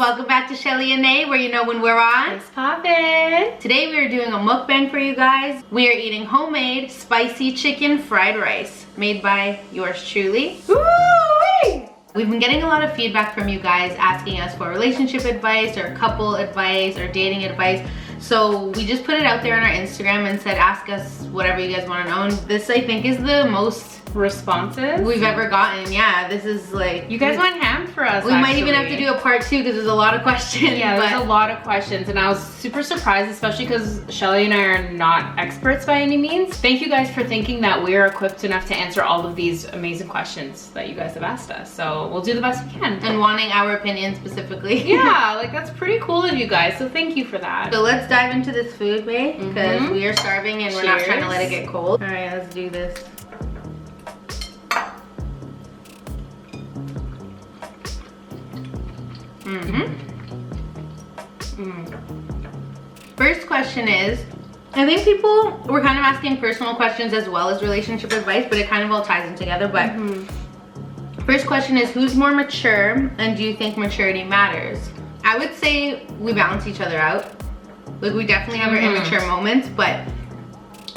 Welcome back to Chelley&Nay, where you know when we're on. It's poppin'. Today we are doing a mukbang for you guys. We are eating homemade spicy chicken fried rice made by yours truly. Woo-wee! We've been getting a lot of feedback from you guys asking us for relationship advice or couple advice or dating advice. So we just put it out there on our Instagram and said ask us whatever you guys want to know. And this I think is the most responsive we've ever gotten. Yeah, this is like, you guys went ham for us. We might even have to do a part 2 because there's a lot of questions. Yeah, there's a lot of questions, and I was super surprised, especially because Chelley and I are not experts by any means. Thank you guys for thinking that we're equipped enough to answer all of these amazing questions that you guys have asked us. So we'll do the best we can. And wanting our opinion specifically. Yeah, like that's pretty cool of you guys, so thank you for that. So let's dive into this food, babe, because we are starving and we're not trying to let it get cold. All right, let's do this. First question is, I think people were kind of asking personal questions as well as relationship advice, but it kind of all ties in together. But first question is, who's more mature, and do you think maturity matters? I would say we balance each other out. Like, we definitely have our immature moments, but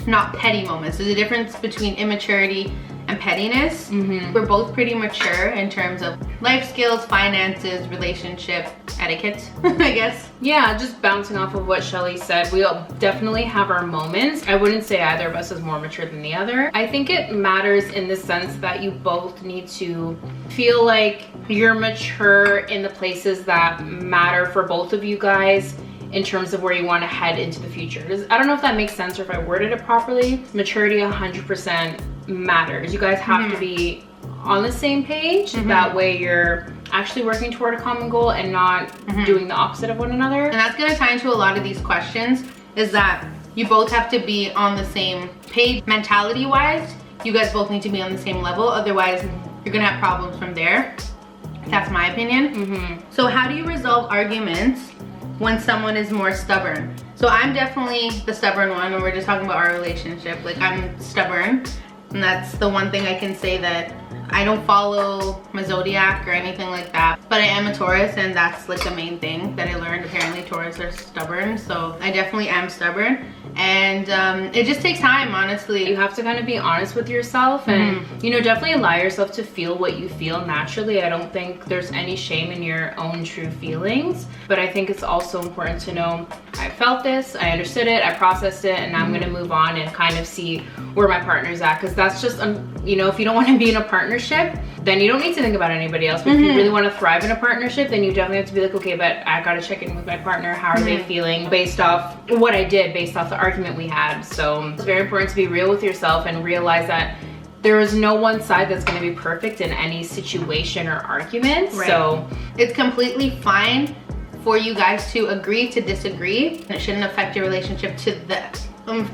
not petty moments. There's a difference between immaturity and pettiness. We're both pretty mature in terms of life skills, finances, relationship etiquette, I guess. Yeah, just bouncing off of what Chelley said, we all definitely have our moments. I wouldn't say either of us is more mature than the other. I think it matters in the sense that you both need to feel like you're mature in the places that matter for both of you guys in terms of where you want to head into the future. I don't know if that makes sense or if I worded it properly. Maturity 100% matters. You guys have to be on the same page. That way you're actually working toward a common goal and not doing the opposite of one another. And that's going to tie into a lot of these questions, is that you both have to be on the same page mentality wise. You guys both need to be on the same level, otherwise you're gonna have problems from there. That's my opinion. So how do you resolve arguments when someone is more stubborn? So I'm definitely the stubborn one, and we're just talking about our relationship. Like, I'm stubborn, and that's the one thing I can say, that I don't follow my zodiac or anything like that, but I am a Taurus, and that's like the main thing that I learned. Apparently Taurus are stubborn, so I definitely am stubborn. And it just takes time, honestly. You have to kind of be honest with yourself and, you know, definitely allow yourself to feel what you feel naturally. I don't think there's any shame in your own true feelings, but I think it's also important to know, I felt this, I understood it, I processed it, and I'm gonna move on and kind of see where my partner's at, because that's just, you know, if you don't want to be in a partnership, then you don't need to think about anybody else. But if you really want to thrive in a partnership, then you definitely have to be like, okay, but I gotta check in with my partner. How are they feeling based off what I did, based off the argument we had? So it's very important to be real with yourself and realize that there is no one side that's going to be perfect in any situation or argument. So it's completely fine for you guys to agree to disagree. It shouldn't affect your relationship to the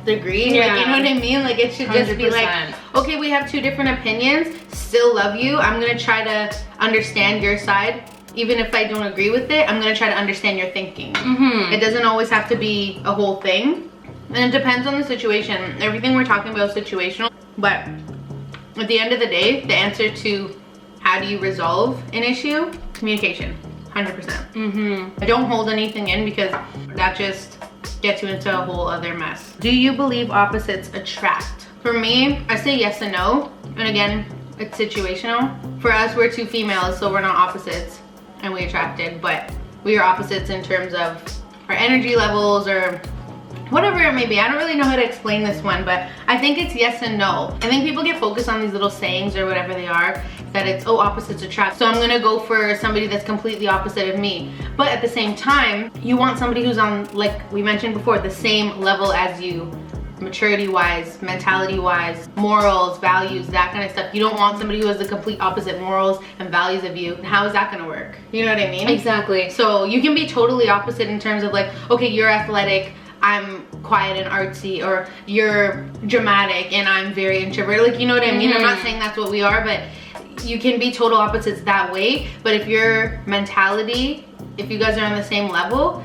degree. Like, you know what I mean? Like, it should just be like, okay, we have 2 different opinions, still love you. I'm gonna try to understand your side. Even if I don't agree with it, I'm gonna try to understand your thinking. It doesn't always have to be a whole thing. And it depends on the situation. Everything we're talking about is situational. But at the end of the day, the answer to how do you resolve an issue? Communication, 100%. I don't hold anything in, because that just gets you into a whole other mess. Do you believe opposites attract? For me, I say yes and no. And again, it's situational. For us, we're 2 females, so we're not opposites and we attracted, but we are opposites in terms of our energy levels or whatever it may be. I don't really know how to explain this one, but I think it's yes and no. I think people get focused on these little sayings or whatever they are, that it's, oh, opposites attract, so I'm gonna go for somebody that's completely opposite of me. But at the same time, you want somebody who's on, like we mentioned before, the same level as you, maturity wise, mentality wise, morals, values, that kind of stuff. You don't want somebody who has the complete opposite morals and values of you. How is that gonna work? You know what I mean? Exactly. So you can be totally opposite in terms of like, okay, you're athletic, I'm quiet and artsy, or you're dramatic and I'm very introverted. Like, you know what I mean? I'm not saying that's what we are, but you can be total opposites that way. But if your mentality, if you guys are on the same level.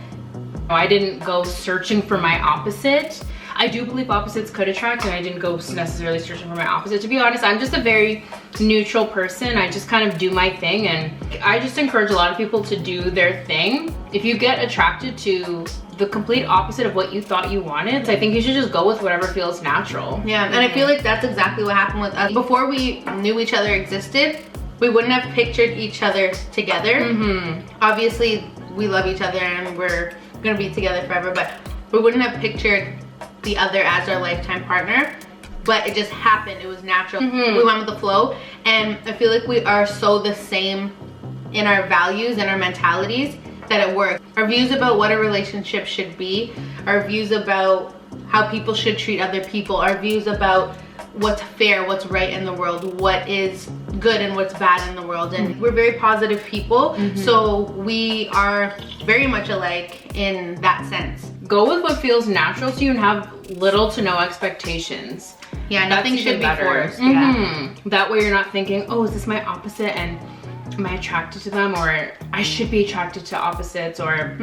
I didn't go searching for my opposite. I do believe opposites could attract, and I didn't go necessarily searching for my opposite. To be honest, I'm just a very neutral person. I just kind of do my thing, and I just encourage a lot of people to do their thing. If you get attracted to the complete opposite of what you thought you wanted, I think you should just go with whatever feels natural. Yeah, and I feel like that's exactly what happened with us. Before we knew each other existed, we wouldn't have pictured each other together. Obviously, we love each other and we're gonna be together forever, but we wouldn't have pictured the other as our lifetime partner. But it just happened. It was natural. We went with the flow, and I feel like we are so the same in our values and our mentalities that it works. Our views about what a relationship should be, our views about how people should treat other people, our views about what's fair, what's right in the world, what is good and what's bad in the world. And we're very positive people, so we are very much alike in that sense. Go with what feels natural to you and have little to no expectations. Yeah, nothing should be forced. That way you're not thinking, oh, is this my opposite and am I attracted to them, or I should be attracted to opposites, or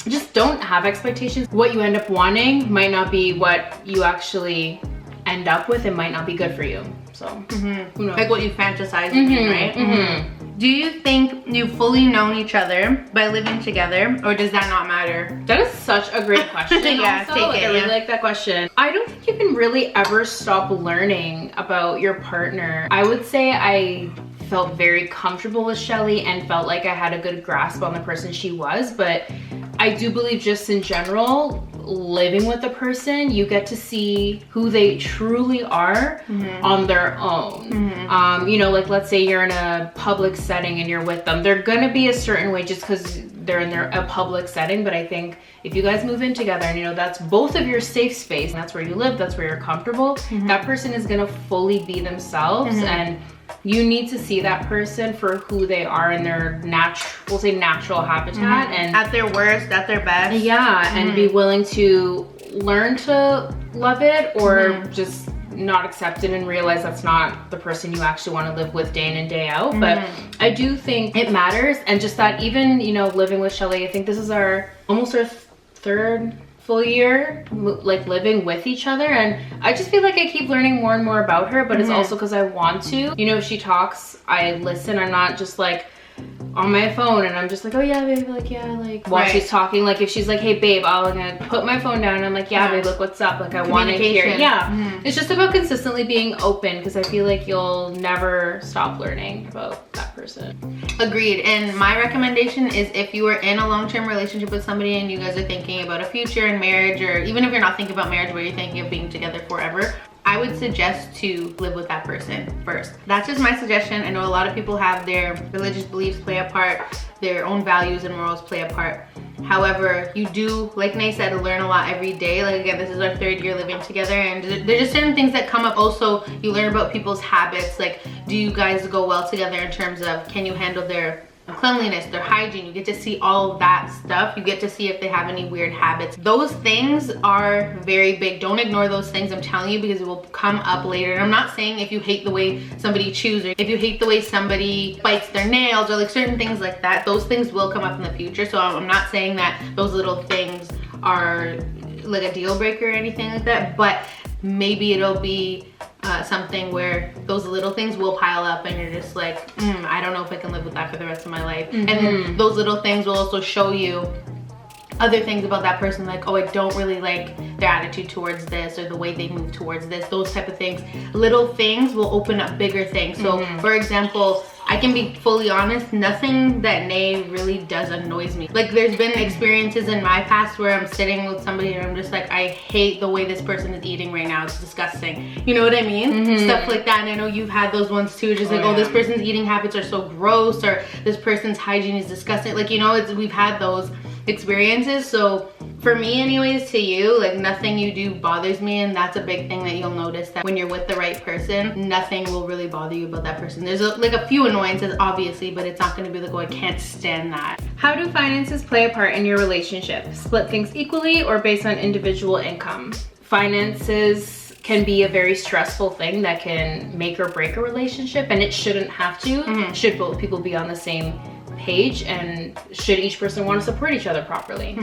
just don't have expectations. What you end up wanting might not be what you actually end up with. It might not be good for you. So who knows? Like what you fantasize in, right? Do you think you've fully known each other by living together, or does that not matter? That is such a great question. Yeah, also. I really like that question. I don't think you can really ever stop learning about your partner. I would say I felt very comfortable with Chelley and felt like I had a good grasp on the person she was, but I do believe just in general, living with a person, you get to see who they truly are on their own. You know, like let's say you're in a public setting and you're with them, they're gonna be a certain way just because they're in a public setting. But I think if you guys move in together and you know that's both of your safe space, and that's where you live, that's where you're comfortable, that person is gonna fully be themselves, and you need to see that person for who they are in their natural habitat, and at their worst, at their best. Yeah, and be willing to learn to love it, or just not accept it and realize that's not the person you actually want to live with day in and day out. But I do think it matters, and just that even, you know, living with Chelley, I think this is almost our third full year like living with each other, and I just feel like I keep learning more and more about her, but it's also because I want to. You know, if she talks, I listen. I'm not just like on my phone and I'm just like, oh yeah babe, like yeah, like while she's talking. Like if she's like, hey babe, I'm gonna put my phone down and I'm like, yeah babe, look what's up, like I want to hear. It's just about consistently being open, because I feel like you'll never stop learning about that person. Agreed. And my recommendation is, if you are in a long-term relationship with somebody and you guys are thinking about a future in marriage, or even if you're not thinking about marriage but you're thinking of being together forever, I would suggest to live with that person first. That's just my suggestion. I know a lot of people have their religious beliefs play a part, their own values and morals play a part. However, you do, like Nay said, learn a lot every day. Like again, this is our third year living together, and there's just certain things that come up. Also, you learn about people's habits. Like, do you guys go well together in terms of, can you handle their cleanliness, their hygiene? You get to see all that stuff. You get to see if they have any weird habits. Those things are very big. Don't ignore those things, I'm telling you, because it will come up later. And I'm not saying if you hate the way somebody chews, or if you hate the way somebody bites their nails, or like certain things like that, those things will come up in the future. So I'm not saying that those little things are like a deal breaker or anything like that, but maybe it'll be something where those little things will pile up and you're just like, I don't know if I can live with that for the rest of my life. And then those little things will also show you other things about that person, like, oh, I don't really like their attitude towards this, or the way they move towards this, those type of things. Little things will open up bigger things. So for example, I can be fully honest, nothing that Nay really does annoys me. Like there's been experiences in my past where I'm sitting with somebody and I'm just like, I hate the way this person is eating right now, it's disgusting. You know what I mean? Stuff like that. And I know you've had those ones too, just like, oh, this person's eating habits are so gross, or this person's hygiene is disgusting. Like, you know, we've had those experiences. So for me anyways, to you, like nothing you do bothers me, and that's a big thing that you'll notice, that when you're with the right person, nothing will really bother you about that person. There's like a few annoyances obviously, but it's not going to be like, oh, I can't stand that. How do finances play a part in your relationship? Split things equally or based on individual income? Finances can be a very stressful thing that can make or break a relationship, and it shouldn't have to. Should both people be on the same page, and should each person want to support each other properly.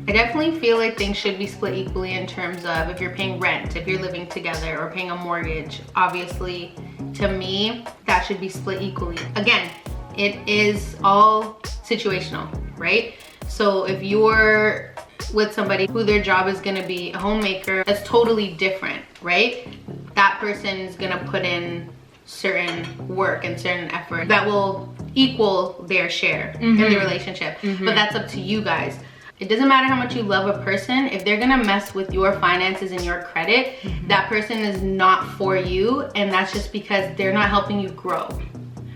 I definitely feel like things should be split equally in terms of if you're paying rent, if you're living together, or paying a mortgage. Obviously, to me, that should be split equally. Again, it is all situational, right? So if you're with somebody who their job is gonna be a homemaker, that's totally different, right? That person is gonna put in certain work and certain effort that will equal their share in the relationship. But that's up to you guys. It doesn't matter how much you love a person. If they're gonna mess with your finances and your credit, that person is not for you, and that's just because they're not helping you grow,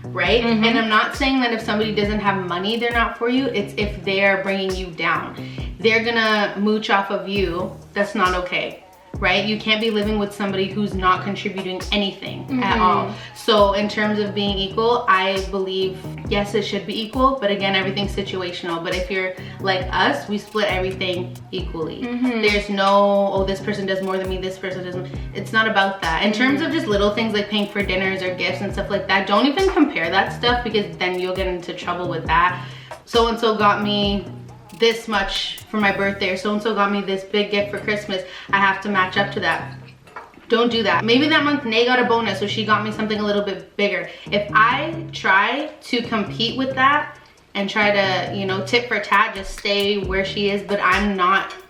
right? And I'm not saying that if somebody doesn't have money, they're not for you. It's if they're bringing you down. They're gonna mooch off of you. That's not okay, right? You can't be living with somebody who's not contributing anything at all. So in terms of being equal, I believe, yes, it should be equal, but again, everything's situational. But if you're like us, we split everything equally. There's no, oh, this person does more than me, this person doesn't. It's not about that. In terms of just little things like paying for dinners or gifts and stuff like that, don't even compare that stuff, because then you'll get into trouble with that. So-and-so got me this much for my birthday, or so-and-so got me this big gift for Christmas. I have to match up to that. Don't do that. Maybe that month Nay got a bonus, so she got me something a little bit bigger. If I try to compete with that and try to, you know, tit for tat, just stay where she is, but I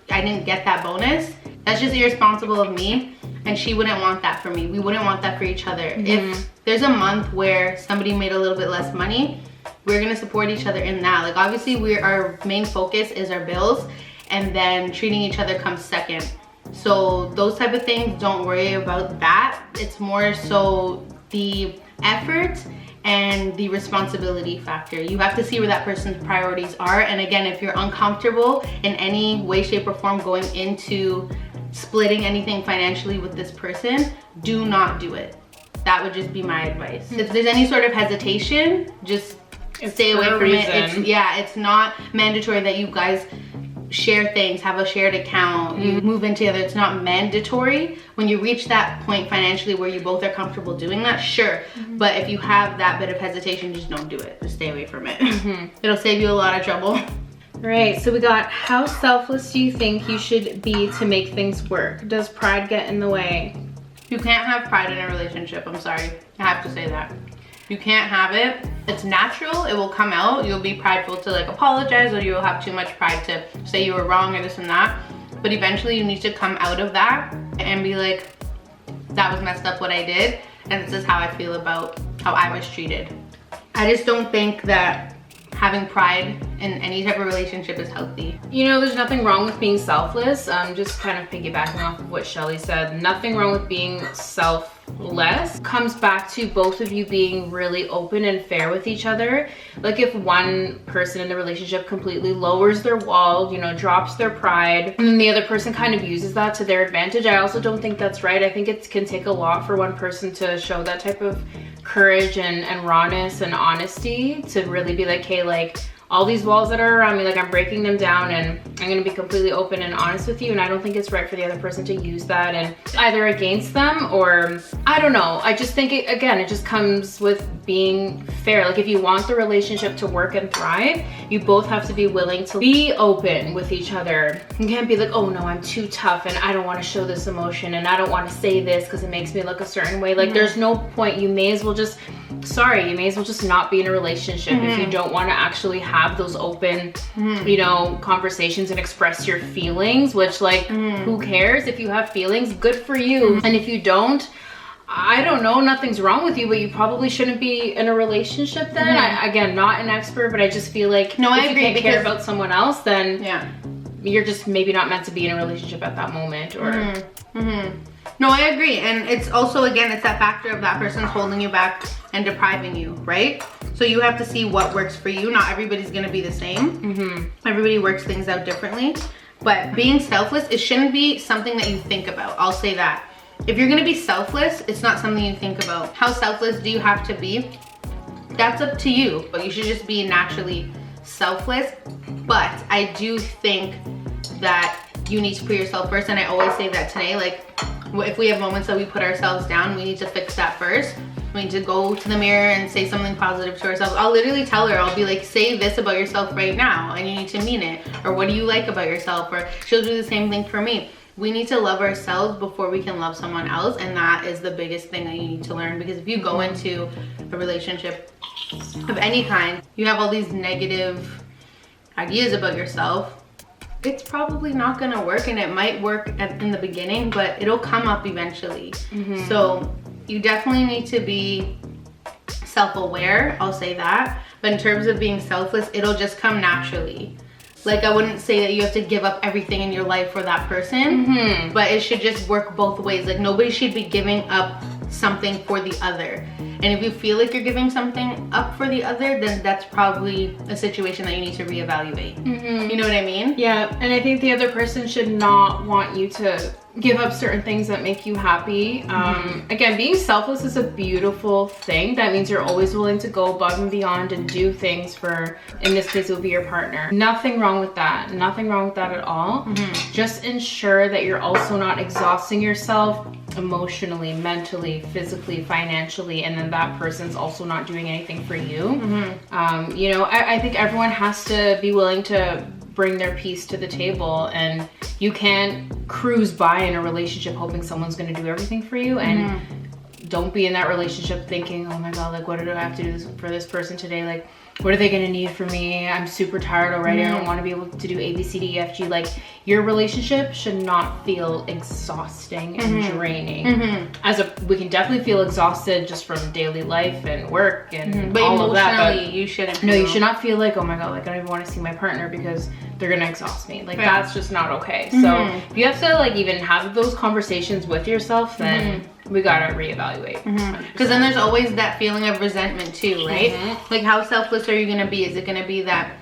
didn't get that bonus, that's just irresponsible of me, and she wouldn't want that for me. We wouldn't want that for each other. If there's a month where somebody made a little bit less money, we're gonna support each other in that. Like, obviously our main focus is our bills, and then treating each other comes second. So those type of things, don't worry about that. It's more so the effort and the responsibility factor. You have to see where that person's priorities are. And again, if you're uncomfortable in any way, shape, or form going into splitting anything financially with this person, do not do it. That would just be my advice. If there's any sort of hesitation, just stay away from it. It's not mandatory that you guys share things, have a shared account, you move in together. It's not mandatory. When you reach that point financially where you both are comfortable doing that, sure. But if you have that bit of hesitation, just don't do it. Just stay away from it. It'll save you a lot of trouble. Right, so we got, how selfless do you think you should be to make things work? Does pride get in the way? You can't have pride in a relationship. I'm sorry. I have to say that. You can't have it. It's natural. It will come out. You'll be prideful to like apologize, or you'll have too much pride to say you were wrong or this and that. But eventually you need to come out of that and be like, that was messed up what I did, and this is how I feel about how I was treated. I just don't think that having pride in any type of relationship is healthy. You know, there's nothing wrong with being selfless. Just kind of piggybacking off of what Chelley said, nothing wrong with being selfless. Comes back to both of you being really open and fair with each other. Like, if one person in the relationship completely lowers their wall, you know, drops their pride, and then the other person kind of uses that to their advantage, I also don't think that's right. I think it can take a lot for one person to show that type of courage and rawness and honesty to really be like, hey, like, all these walls that are around me, like, I'm breaking them down, and I'm gonna be completely open and honest with you. And I don't think it's right for the other person to use that and either against them, or I don't know. I just think it just comes with being fair. Like, if you want the relationship to work and thrive, you both have to be willing to be open with each other. You can't be like, oh no, I'm too tough and I don't want to show this emotion and I don't want to say this because it makes me look a certain way. Like, there's no point. You may as well just not be in a relationship if you don't want to actually have those open, you know, conversations and express your feelings, which, like, who cares? If you have feelings, good for you. And if you don't, I don't know, nothing's wrong with you, but you probably shouldn't be in a relationship then. Again, not an expert, but I just feel like, no, if you can't care about someone else, then you're just maybe not meant to be in a relationship at that moment. Or No, I agree. And it's also, again, it's that factor of that person's holding you back and depriving you, right? So you have to see what works for you. Not everybody's gonna be the same. Everybody works things out differently. But being selfless, it shouldn't be something that you think about. I'll say that. If you're gonna be selfless, it's not something you think about. How selfless do you have to be? That's up to you. But you should just be naturally selfless. But I do think that you need to put yourself first. And I always say that today, like, if we have moments that we put ourselves down, we need to fix that first. We need to go to the mirror and say something positive to ourselves. I'll literally tell her, I'll be like, say this about yourself right now and you need to mean it. Or what do you like about yourself? Or she'll do the same thing for me. We need to love ourselves before we can love someone else, and that is the biggest thing that you need to learn. Because if you go into a relationship of any kind, you have all these negative ideas about yourself, it's probably not gonna work, and it might work in the beginning, but it'll come up eventually. So you definitely need to be self-aware, I'll say that. But in terms of being selfless, it'll just come naturally. Like, I wouldn't say that you have to give up everything in your life for that person, but it should just work both ways. Like, nobody should be giving up something for the other. And if you feel like you're giving something up for the other, then that's probably a situation that you need to reevaluate. You know what I mean? Yeah, and I think the other person should not want you to give up certain things that make you happy. Again, being selfless is a beautiful thing. That means you're always willing to go above and beyond and do things for, in this case, it would be your partner. Nothing wrong with that. Nothing wrong with that at all. Just ensure that you're also not exhausting yourself emotionally, mentally, physically, financially, and then that person's also not doing anything for you. You know, I think everyone has to be willing to bring their piece to the table, and you can't cruise by in a relationship hoping someone's going to do everything for you. And don't be in that relationship thinking, oh my god, like, what do I have to do for this person today? Like, what are they going to need from me? I'm super tired already. I don't want to be able to do A, B, C, D, E, F, G. Like, your relationship should not feel exhausting and draining. We can definitely feel exhausted just from daily life and work and but all of that. But emotionally, you shouldn't. No, you should not feel like, oh my god, like, I don't even want to see my partner because they're gonna exhaust me. Like, that's just not okay. So if you have to, like, even have those conversations with yourself, then we gotta reevaluate. Because then there's always that feeling of resentment too, right? Like, how selfless are you gonna be? Is it gonna be that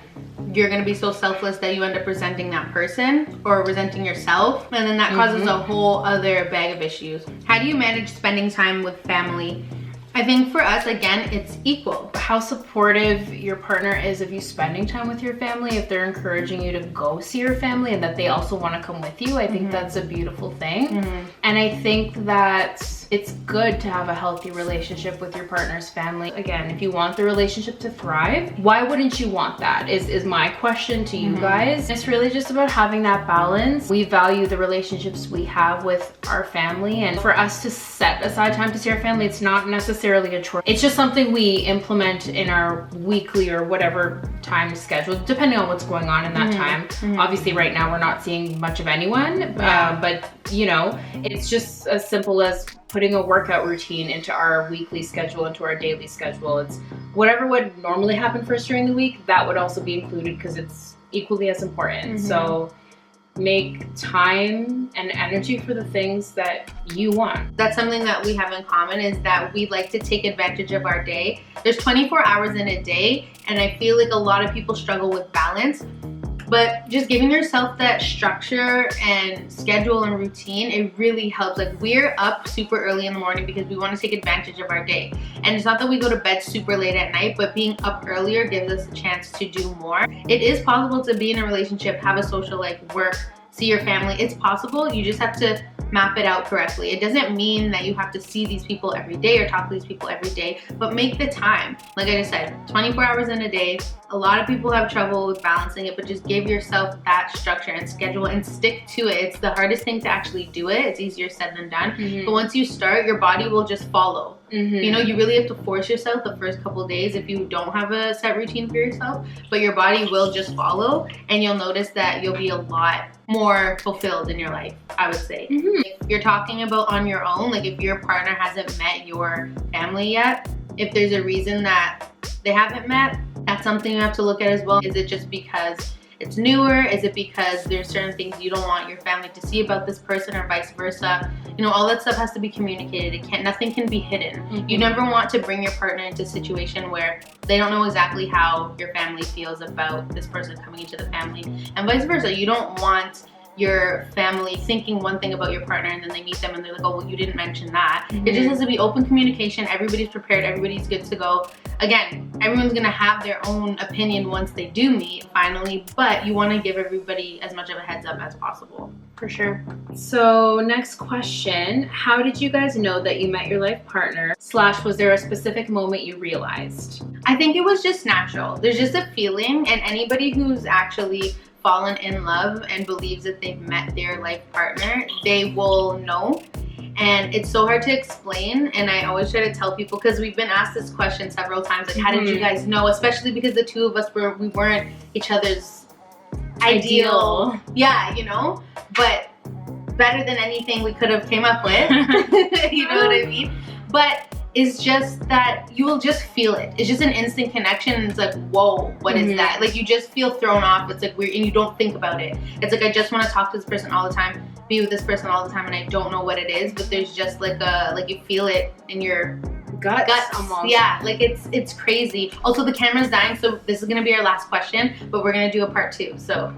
you're gonna be so selfless that you end up resenting that person or resenting yourself, and then that causes a whole other bag of issues? How do you manage spending time with family? I think for us, again, it's equal. How supportive your partner is of you spending time with your family, if they're encouraging you to go see your family and that they also want to come with you, I think that's a beautiful thing. And I think that it's good to have a healthy relationship with your partner's family. Again, if you want the relationship to thrive, why wouldn't you want that is my question to you guys. It's really just about having that balance. We value the relationships we have with our family, and for us to set aside time to see our family, it's not necessarily a chore. It's just something we implement in our weekly or whatever time schedule, depending on what's going on in that time. Obviously right now we're not seeing much of anyone, but you know, it's just as simple as putting a workout routine into our weekly schedule, into our daily schedule. It's whatever would normally happen for us during the week, that would also be included because it's equally as important. So make time and energy for the things that you want. That's something that we have in common, is that we like to take advantage of our day. There's 24 hours in a day, and I feel like a lot of people struggle with balance. But just giving yourself that structure and schedule and routine, it really helps. Like, we're up super early in the morning because we want to take advantage of our day. And it's not that we go to bed super late at night, but being up earlier gives us a chance to do more. It is possible to be in a relationship, have a social life, work, see your family. It's possible. You just have to map it out correctly. It doesn't mean that you have to see these people every day or talk to these people every day, but make the time. Like I just said, 24 hours in a day. A lot of people have trouble with balancing it, but just give yourself that structure and schedule and stick to it. It's the hardest thing to actually do it. It's easier said than done. But once you start, your body will just follow. You know, you really have to force yourself the first couple days if you don't have a set routine for yourself, but your body will just follow, and you'll notice that you'll be a lot more fulfilled in your life, I would say. If you're talking about on your own, like if your partner hasn't met your family yet, if there's a reason that they haven't met, that's something you have to look at as well. Is it just because it's newer? Is it because there's certain things you don't want your family to see about this person, or vice versa? You know, all that stuff has to be communicated. Nothing can be hidden. You never want to bring your partner into a situation where they don't know exactly how your family feels about this person coming into the family, and vice versa. You don't want your family thinking one thing about your partner and then they meet them and they're like, oh, well, you didn't mention that. It just has to be open communication. Everybody's prepared. Everybody's good to go. Again, everyone's gonna have their own opinion once they do meet finally, but you want to give everybody as much of a heads up as possible. For sure. So next question, how did you guys know that you met your life partner / was there a specific moment you realized? I think it was just natural. There's just a feeling, and anybody who's actually fallen in love and believes that they've met their life partner, they will know. And it's so hard to explain, and I always try to tell people, because we've been asked this question several times, like how did you guys know, especially because the two of us we weren't each other's ideal. Yeah, you know, but better than anything we could have came up with. You know what I mean? But it's just that you will just feel it. It's just an instant connection, and it's like, whoa, what is that? Like, you just feel thrown off. It's like weird, and you don't think about it. It's like, I just want to talk to this person all the time, be with this person all the time, and I don't know what it is, but there's just like you feel it in your guts almost. Yeah, like it's crazy. Also, the camera's dying, so this is gonna be our last question, but we're gonna do a part 2. So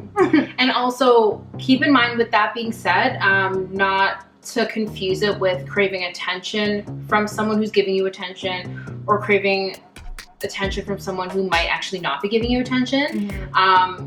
and also keep in mind, with that being said, not to confuse it with craving attention from someone who's giving you attention, or craving attention from someone who might actually not be giving you attention.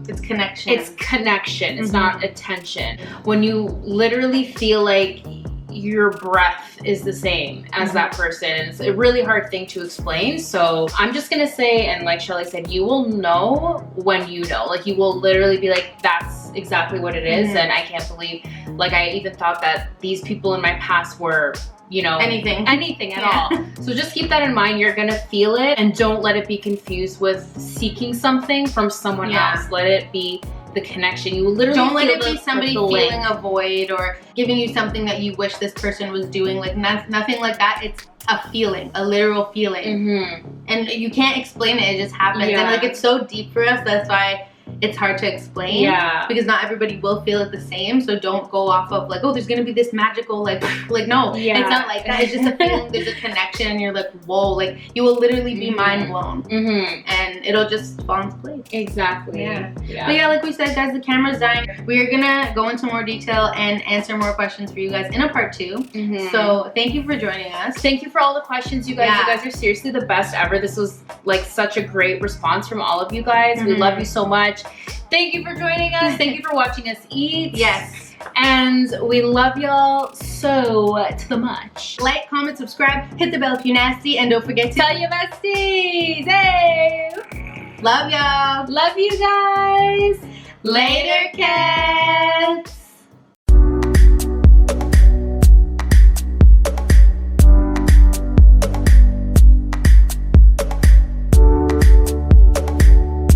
It's connection. It's connection. It's not attention. When you literally feel like your breath is the same as that person, it's a really hard thing to explain. So I'm just gonna say, and like Chelley said, you will know when you know. Like, you will literally be like, that's exactly what it is. And I can't believe, like, I even thought that these people in my past were, you know, anything at all. So just keep that in mind. You're gonna feel it, and don't let it be confused with seeking something from someone else. Let it be the connection. You literally don't let it be somebody feeling a void or giving you something that you wish this person was doing. Like, nothing like that. It's a feeling, a literal feeling, and you can't explain it. It just happens, and like, it's so deep for us. That's why it's hard to explain, because not everybody will feel it the same. So don't go off of like, oh, there's gonna be this magical like no, it's not like that. It's just a feeling. There's a connection, and you're like, whoa, like, you will literally be mind blown, and it'll just fall into place. Exactly. But yeah, like we said, guys, the camera's dying. We are gonna go into more detail and answer more questions for you guys in a part 2. So thank you for joining us. Thank you for all the questions, you guys. You guys are seriously the best ever. This was like such a great response from all of you guys. We love you so much. Thank you for joining us. Thank you for watching us eat. Yes. And we love y'all so to the much. Like, comment, subscribe, hit the bell if you're nasty, and don't forget to tell your besties. Hey! Love y'all. Love you guys. Later, Kat.